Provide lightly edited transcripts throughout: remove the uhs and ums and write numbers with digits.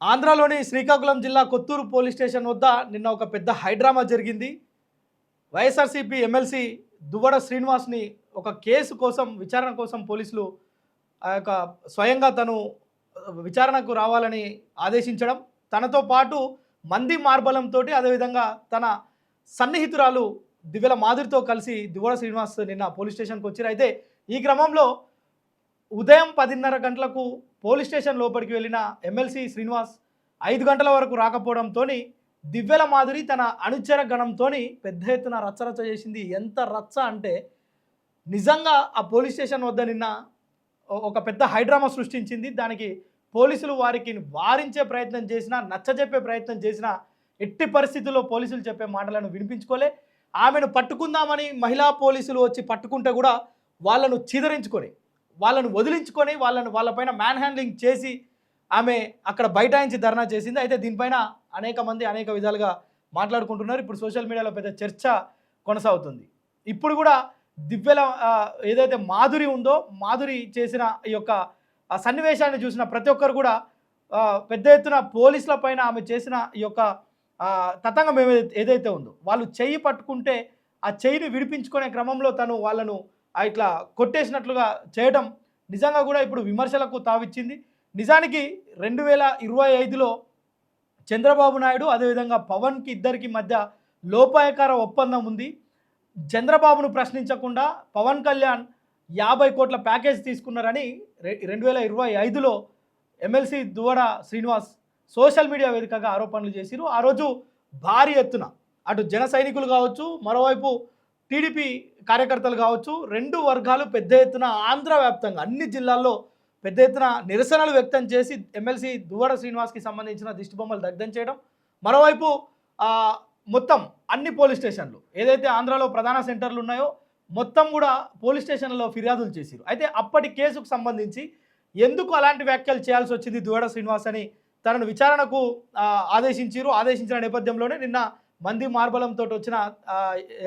ఆంధ్రాలోని శ్రీకాకుళం జిల్లా Kotturu police station వద్ద నిన్న ఒక పెద్ద హైడ్రామా జరిగింది. వైఎస్ఆర్సీపీ ఎమ్మెల్సీ దువ్వడ శ్రీనివాస్‌ని ఒక కేసు కోసం విచారణ కోసం పోలీసులు ఆ యొక్క స్వయంగా తను విచారణకు రావాలని ఆదేశించడం, తనతో పాటు మంది మార్బలంతోటి అదేవిధంగా తన సన్నిహితురాలు దివ్యల మాధురితో కలిసి దువ్వడ శ్రీనివాస్ నిన్న పోలీస్ స్టేషన్‌కి వచ్చారు. అయితే ఈ క్రమంలో ఉదయం 10:30 గంటలకు పోలీస్ స్టేషన్ లోపలికి వెళ్ళిన ఎమ్మెల్సీ శ్రీనివాస్ 5 గంటల వరకు రాకపోవడంతోని దివ్యల మాధురి తన అనుచర గణంతోని పెద్ద ఎత్తున రచ్చరచ్చ చేసింది. ఎంత రచ్చ అంటే నిజంగా ఆ పోలీస్ స్టేషన్ వద్ద నిన్న ఒక పెద్ద హైడ్రామా సృష్టించింది. దానికి పోలీసులు వారికి వారించే ప్రయత్నం చేసినా, నచ్చజెప్పే ప్రయత్నం చేసినా ఎట్టి పరిస్థితుల్లో పోలీసులు చెప్పే మాటలను వినిపించుకోలే. ఆమెను పట్టుకుందామని మహిళా పోలీసులు వచ్చి పట్టుకుంటే కూడా వాళ్ళను చీదరించుకొని, వాళ్ళను వదిలించుకొని, వాళ్ళపైన మ్యాన్ హ్యాండ్లింగ్ చేసి ఆమె అక్కడ బైఠాయించి ధర్నా చేసింది. అయితే దీనిపైన అనేక మంది అనేక విధాలుగా మాట్లాడుకుంటున్నారు. ఇప్పుడు సోషల్ మీడియాలో పెద్ద చర్చ కొనసాగుతుంది. ఇప్పుడు కూడా దివ్యల ఏదైతే మాధురి ఉందో, మాధురి చేసిన ఈ యొక్క సన్నివేశాన్ని చూసిన ప్రతి ఒక్కరు కూడా పెద్ద ఎత్తున పోలీసుల పైన ఆమె చేసిన ఈ యొక్క తతంగం ఏదైతే ఉందో, వాళ్ళు చెయ్యి పట్టుకుంటే ఆ చెయ్యిని విడిపించుకునే క్రమంలో తను వాళ్ళను ఇట్లా కొట్టేసినట్లుగా చేయడం నిజంగా కూడా ఇప్పుడు విమర్శలకు తావిచ్చింది. నిజానికి 2025లో చంద్రబాబు నాయుడు అదేవిధంగా పవన్కి ఇద్దరికి మధ్య లోపాయకార ఒప్పందం ఉంది. చంద్రబాబును ప్రశ్నించకుండా పవన్ కళ్యాణ్ 50 కోట్ల ప్యాకేజ్ తీసుకున్నారని 2025లో ఎమ్మెల్సీ దువ్వడ శ్రీనివాస్ సోషల్ మీడియా వేదికగా ఆరోపణలు చేసిరు. ఆ రోజు భారీ ఎత్తున అటు జన సైనికులు కావచ్చు, మరోవైపు టీడీపీ కార్యకర్తలు కావచ్చు, రెండు వర్గాలు పెద్ద ఎత్తున ఆంధ్ర వ్యాప్తంగా అన్ని జిల్లాల్లో పెద్ద ఎత్తున నిరసనలు వ్యక్తం చేసి ఎమ్మెల్సీ దువ్వడ శ్రీనివాస్కి సంబంధించిన దిష్టిబొమ్మలు దగ్ధం చేయడం, మరోవైపు మొత్తం అన్ని పోలీస్ స్టేషన్లు ఏదైతే ఆంధ్రాలో ప్రధాన సెంటర్లు ఉన్నాయో మొత్తం కూడా పోలీస్ స్టేషన్లలో ఫిర్యాదులు చేసిరు. అయితే అప్పటి కేసుకు సంబంధించి ఎందుకు అలాంటి వ్యాఖ్యలు చేయాల్సి వచ్చింది దువ్వడ శ్రీనివాస్ అని తనను విచారణకు ఆదేశించిన నేపథ్యంలోనే నిన్న మంది మార్బలంతో వచ్చిన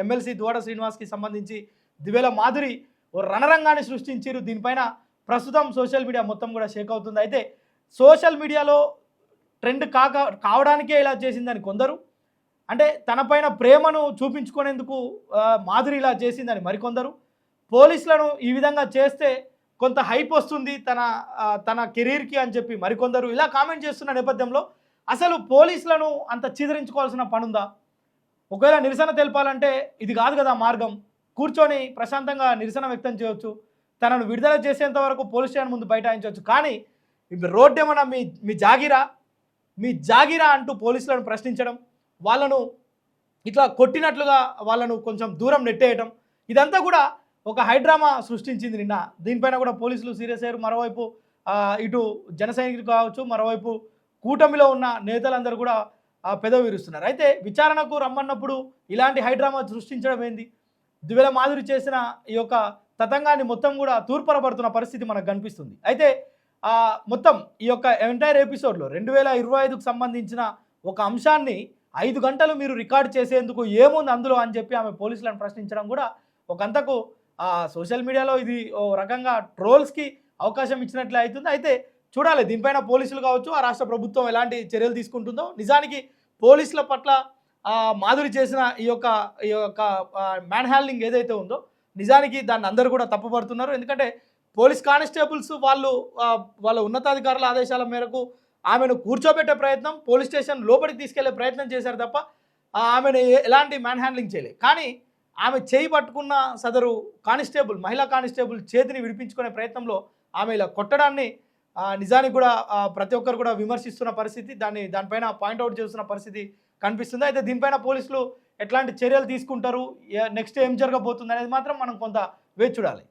ఎమ్మెల్సీ దువ్వడ శ్రీనివాస్కి సంబంధించి దివ్యల మాధురి ఓ రణరంగాన్ని సృష్టించారు. దీనిపైన ప్రస్తుతం సోషల్ మీడియా మొత్తం కూడా షేక్ అవుతుంది. అయితే సోషల్ మీడియాలో ట్రెండ్ కావడానికే ఇలా చేసిందని కొందరు, అంటే తనపైన ప్రేమను చూపించుకునేందుకు మాధురి ఇలా చేసిందని మరికొందరు, పోలీసులను ఈ విధంగా చేస్తే కొంత హైప్ వస్తుంది తన కెరీర్కి అని చెప్పి మరికొందరు ఇలా కామెంట్ చేస్తున్న నేపథ్యంలో అసలు పోలీసులను అంత చీదరించుకోవాల్సిన పనుందా? ఒకవేళ నిరసన తెలపాలంటే ఇది కాదు కదా మార్గం. కూర్చొని ప్రశాంతంగా నిరసన వ్యక్తం చేయవచ్చు, తనను విడుదల చేసేంత వరకు పోలీస్ స్టేషన్ ముందు బైఠాయించవచ్చు. కానీ రోడ్డు ఏమన్నా మీ జాగిరా అంటూ పోలీసులను ప్రశ్నించడం, వాళ్ళను ఇట్లా కొట్టినట్లుగా వాళ్ళను కొంచెం దూరం నెట్టేయటం, ఇదంతా కూడా ఒక హైడ్రామా సృష్టించింది నిన్న. దీనిపైన కూడా పోలీసులు సీరియస్ అయ్యారు. మరోవైపు ఇటు జన సైనికులు కావచ్చు, మరోవైపు కూటమిలో ఉన్న నేతలందరూ కూడా పెదవి విరుస్తున్నారు. అయితే విచారణకు రమ్మన్నప్పుడు ఇలాంటి హైడ్రామా సృష్టించడం ఏంది? దివ్యల మాధురి చేసిన ఈ యొక్క తతంగాన్ని మొత్తం కూడా తూర్పరపడుతున్న పరిస్థితి మనకు కనిపిస్తుంది. అయితే మొత్తం ఈ యొక్క ఎంటైర్ ఎపిసోడ్లో 2025కు సంబంధించిన ఒక అంశాన్ని 5 గంటలు మీరు రికార్డ్ చేసేందుకు ఏముంది అందులో అని చెప్పి ఆమె పోలీసులను ప్రశ్నించడం కూడా ఒకంతకు సోషల్ మీడియాలో ఇది ఓ రకంగా ట్రోల్స్కి అవకాశం ఇచ్చినట్లే అవుతుంది. అయితే చూడాలి దీనిపైన పోలీసులు కావచ్చు, ఆ రాష్ట్ర ప్రభుత్వం ఎలాంటి చర్యలు తీసుకుంటుందో. నిజానికి పోలీసుల పట్ల మాధురి చేసిన ఈ యొక్క మ్యాన్ హ్యాండ్లింగ్ ఏదైతే ఉందో నిజానికి దాన్ని అందరూ కూడా తప్పుపడుతున్నారు. ఎందుకంటే పోలీస్ కానిస్టేబుల్స్ వాళ్ళ ఉన్నతాధికారుల ఆదేశాల మేరకు ఆమెను కూర్చోబెట్టే ప్రయత్నం, పోలీస్ స్టేషన్ లోపలికి తీసుకెళ్లే ప్రయత్నం చేశారు తప్ప ఆమెను ఎలాంటి మ్యాన్ హ్యాండ్లింగ్ చేయలేదు. కానీ ఆమె చేయి పట్టుకున్న సదరు కానిస్టేబుల్, మహిళా కానిస్టేబుల్ చేతిని విడిపించుకునే ప్రయత్నంలో ఆమె ఇలా కొట్టడాన్ని నిజానికి కూడా ప్రతి ఒక్కరు కూడా విమర్శిస్తున్న పరిస్థితి, దానిపైన పాయింట్అవుట్ చేస్తున్న పరిస్థితి కనిపిస్తుంది. అయితే దీనిపైన పోలీసులు ఎట్లాంటి చర్యలు తీసుకుంటారు, నెక్స్ట్ ఏం జరగబోతుంది అనేది మాత్రం మనం కొంత వేచి చూడాలి.